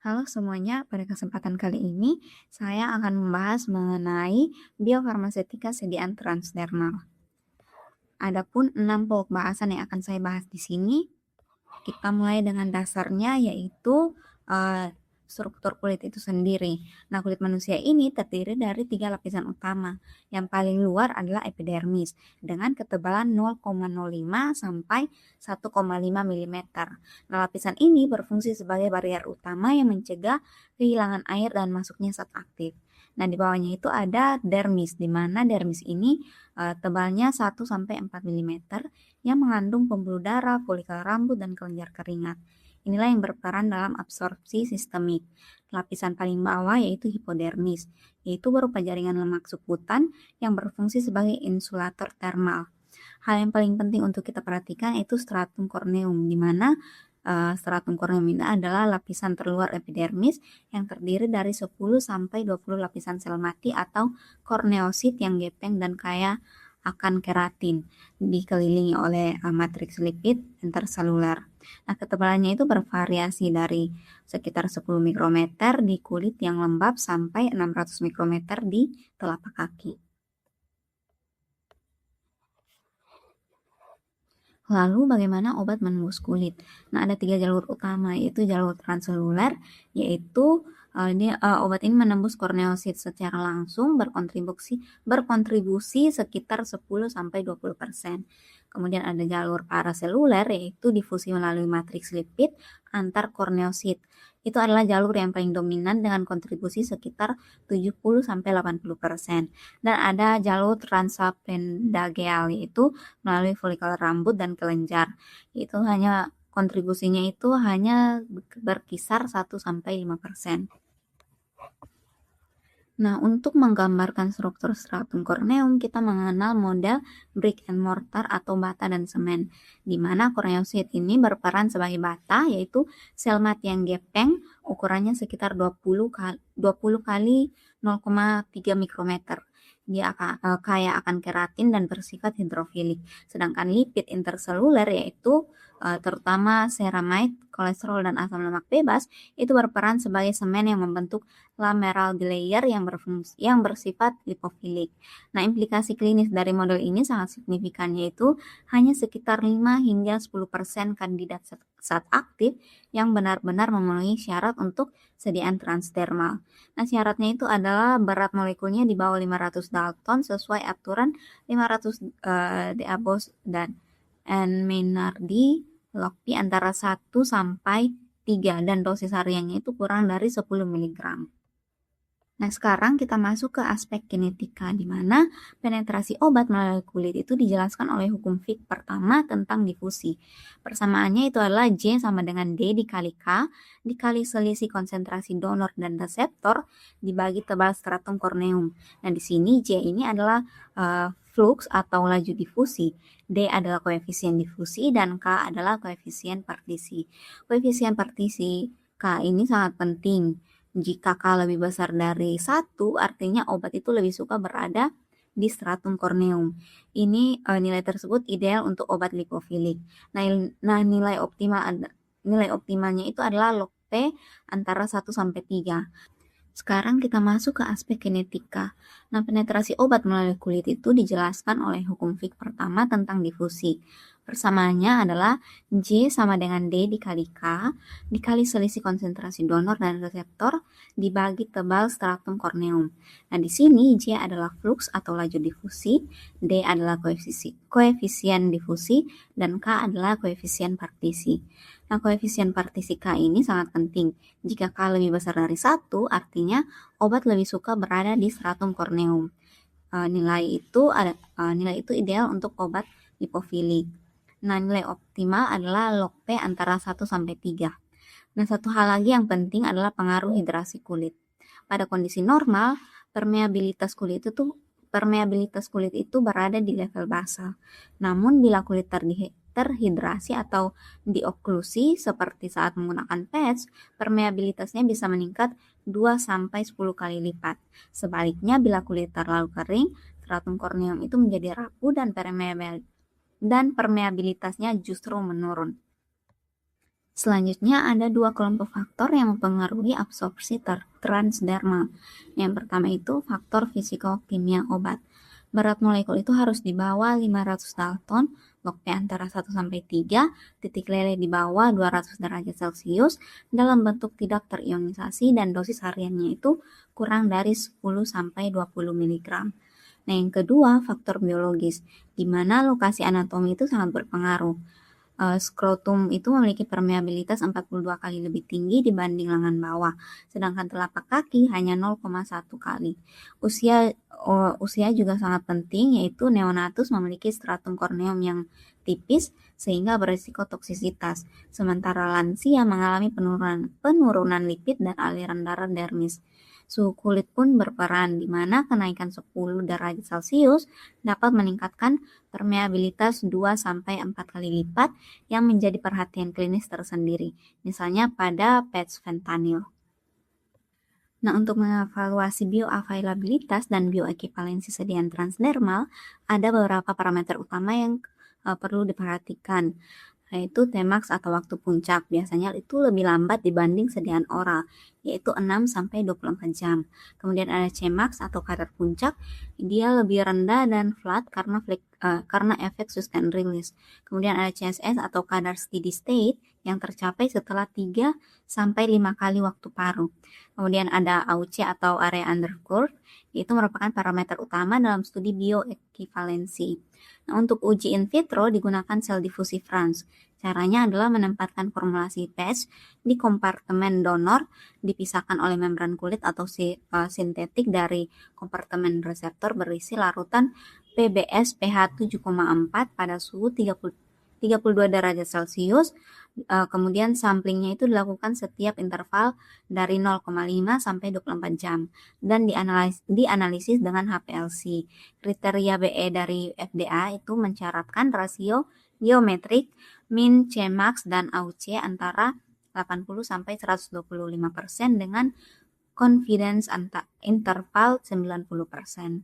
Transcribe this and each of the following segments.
Halo semuanya, pada kesempatan kali ini saya akan membahas mengenai biofarmasetika sediaan transdermal. Adapun 6 pokok bahasan yang akan saya bahas di sini, kita mulai dengan dasarnya yaitu struktur kulit itu sendiri. Nah, kulit manusia ini terdiri dari 3 lapisan utama. Yang paling luar adalah epidermis dengan ketebalan 0,05 sampai 1,5 mm. Nah, lapisan ini berfungsi sebagai barrier utama yang mencegah kehilangan air dan masuknya zat aktif. Nah, di bawahnya itu ada dermis, di mana dermis ini tebalnya 1 sampai 4 mm yang mengandung pembuluh darah, folikel rambut, dan kelenjar keringat. Inilah yang berperan dalam absorpsi sistemik. Lapisan paling bawah yaitu hipodermis, yaitu berupa jaringan lemak subkutan yang berfungsi sebagai insulator termal. Hal yang paling penting untuk kita perhatikan yaitu stratum corneum, di mana stratum corneum ini adalah lapisan terluar epidermis yang terdiri dari 10 sampai 20 lapisan sel mati atau korneosit yang gepeng dan kaya akan keratin, dikelilingi oleh matriks lipid interseluler. Nah, ketebalannya itu bervariasi dari sekitar 10 mikrometer di kulit yang lembab sampai 600 mikrometer di telapak kaki. Lalu bagaimana obat menembus kulit? Nah, ada 3 jalur utama, yaitu jalur transseluler, yaitu obat ini menembus korneosit secara langsung berkontribusi sekitar 10-20%. Kemudian ada jalur paraseluler, yaitu difusi melalui matriks lipid antar korneosit. Itu adalah jalur yang paling dominan dengan kontribusi sekitar 70-80%. Dan ada jalur transappendageal, yaitu melalui folikel rambut dan kelenjar. Itu hanya kontribusinya itu hanya berkisar 1-5%. Nah, untuk menggambarkan struktur stratum corneum, kita mengenal model brick and mortar atau bata dan semen, di mana korneosit ini berperan sebagai bata, yaitu sel mati yang gepeng, ukurannya sekitar 20 kali 0,3 mikrometer. Dia kaya akan keratin dan bersifat hidrofilik. Sedangkan lipid interseluler, yaitu terutama ceramide, kolesterol, dan asam lemak bebas, itu berperan sebagai semen yang membentuk lameral layer yang bersifat lipofilik. Nah, implikasi klinis dari model ini sangat signifikan, yaitu hanya sekitar 5-10% kandidat zat aktif yang benar-benar memenuhi syarat untuk sediaan transdermal. Nah, syaratnya itu adalah berat molekulnya di bawah 500 Dalton sesuai aturan 500 Deabos dan Menardi log P antara 1 sampai 3 dan dosis hariannya itu kurang dari 10 mg. Nah, sekarang kita masuk ke aspek kinetika, di mana penetrasi obat melalui kulit itu dijelaskan oleh hukum Fick pertama tentang difusi. Persamaannya itu adalah J sama dengan D dikali K, dikali selisih konsentrasi donor dan reseptor dibagi tebal stratum corneum. Nah, di sini J ini adalah flux atau laju difusi, D adalah koefisien difusi, dan K adalah koefisien partisi. Koefisien partisi K ini sangat penting. Jika K lebih besar dari 1, artinya obat itu lebih suka berada di stratum corneum. Ini nilai tersebut ideal untuk obat lipofilik. Nah, nilai optimalnya itu adalah log P antara 1 sampai 3. Sekarang kita masuk ke aspek kinetika. Nah, penetrasi obat melalui kulit itu dijelaskan oleh hukum Fick pertama tentang difusi. Persamaannya adalah J sama dengan D dikali K, dikali selisih konsentrasi donor dan reseptor, dibagi tebal stratum corneum. Nah, di sini J adalah flux atau laju difusi, D adalah koefisien difusi, dan K adalah koefisien partisi. Nah, koefisien partisi K ini sangat penting. Jika K lebih besar dari 1, artinya obat lebih suka berada di stratum corneum. Nilai itu ideal untuk obat lipofilik. Nah, nilai optimal adalah log P antara 1 sampai 3. Nah, satu hal lagi yang penting adalah pengaruh hidrasi kulit. Pada kondisi normal, permeabilitas kulit itu berada di level basal. Namun bila kulit terhidrasi atau dioklusi seperti saat menggunakan pads, permeabilitasnya bisa meningkat 2-10 kali lipat. Sebaliknya, bila kulit terlalu kering, stratum corneum itu menjadi rapuh dan permeabilitasnya justru menurun. Selanjutnya ada dua kelompok faktor yang mempengaruhi absorpsi transdermal. Yang pertama itu faktor fisikokimia obat. Berat molekul itu harus di bawah 500 Dalton, log P antara 1 sampai 3, titik lele di bawah 200 derajat Celcius dalam bentuk tidak terionisasi dan dosis hariannya itu kurang dari 10 sampai 20 mg. Nah, yang kedua faktor biologis, di mana lokasi anatomi itu sangat berpengaruh. Skrotum itu memiliki permeabilitas 42 kali lebih tinggi dibanding lengan bawah, sedangkan telapak kaki hanya 0,1 kali. Usia juga sangat penting, yaitu neonatus memiliki stratum corneum yang tipis sehingga berisiko toksisitas, sementara lansia mengalami penurunan lipid dan aliran darah dermis. Suhu kulit pun berperan, di mana kenaikan 10 derajat Celcius dapat meningkatkan permeabilitas 2-4 kali lipat yang menjadi perhatian klinis tersendiri, misalnya pada patch fentanyl. Nah, untuk mengevaluasi bioavailabilitas dan bioekivalensi sediaan transdermal, ada beberapa parameter utama yang perlu diperhatikan, yaitu Tmax atau waktu puncak. Biasanya itu lebih lambat dibanding sediaan oral, yaitu 6-24 jam. Kemudian ada Cmax atau kadar puncak, dia lebih rendah dan flat karena efek sustained release. Kemudian ada CSS atau kadar steady state yang tercapai setelah 3-5 kali waktu paruh. Kemudian ada AUC atau area under curve, itu merupakan parameter utama dalam studi bioekivalensi. Nah, untuk uji in vitro digunakan sel difusi Franz. Caranya adalah menempatkan formulasi patch di kompartemen donor, dipisahkan oleh membran kulit atau sintetik dari kompartemen reseptor berisi larutan PBS pH 7,4 pada suhu 32 derajat Celcius. Kemudian samplingnya itu dilakukan setiap interval dari 0,5 sampai 24 jam dan dianalisis dengan HPLC. Kriteria BE dari FDA itu mencaratkan rasio geometrik min Cmax dan AUC antara 80 sampai 125% dengan confidence interval 90%.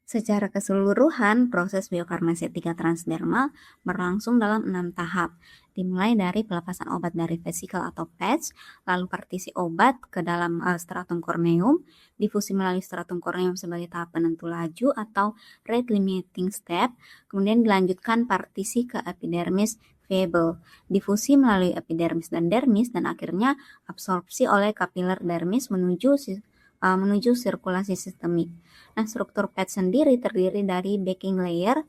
Secara keseluruhan, proses biofarmasetika transdermal berlangsung dalam 6 tahap, dimulai dari pelepasan obat dari vesikel atau patch, lalu partisi obat ke dalam stratum corneum, difusi melalui stratum corneum sebagai tahap penentu laju atau rate limiting step, kemudian dilanjutkan partisi ke epidermis Febel, difusi melalui epidermis dan dermis, dan akhirnya absorpsi oleh kapiler dermis menuju sirkulasi sistemik. Nah, struktur patch sendiri terdiri dari backing layer,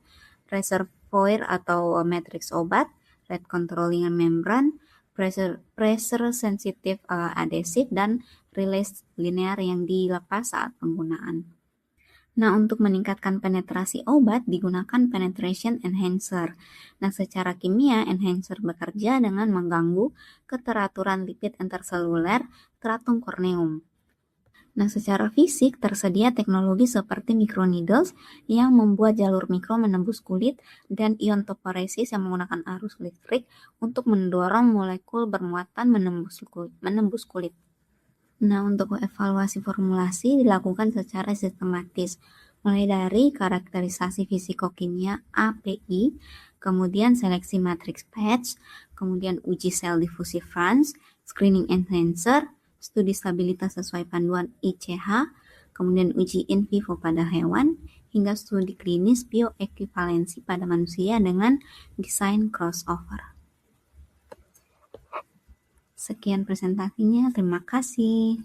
reservoir atau matriks obat, rate controlling membran, pressure sensitive adhesive, dan release linear yang dilepas saat penggunaan. Nah, untuk meningkatkan penetrasi obat digunakan penetration enhancer. Nah, secara kimia, enhancer bekerja dengan mengganggu keteraturan lipid interseluler stratum corneum. Nah, secara fisik tersedia teknologi seperti microneedles yang membuat jalur mikro menembus kulit dan iontophoresis yang menggunakan arus listrik untuk mendorong molekul bermuatan menembus kulit. Nah, untuk evaluasi formulasi dilakukan secara sistematis, mulai dari karakterisasi fisikokimia API, kemudian seleksi matriks patch, kemudian uji sel difusi Franz, screening enhancer, studi stabilitas sesuai panduan ICH, kemudian uji in vivo pada hewan, hingga studi klinis bioekivalensi pada manusia dengan desain crossover. Sekian presentasinya, terima kasih.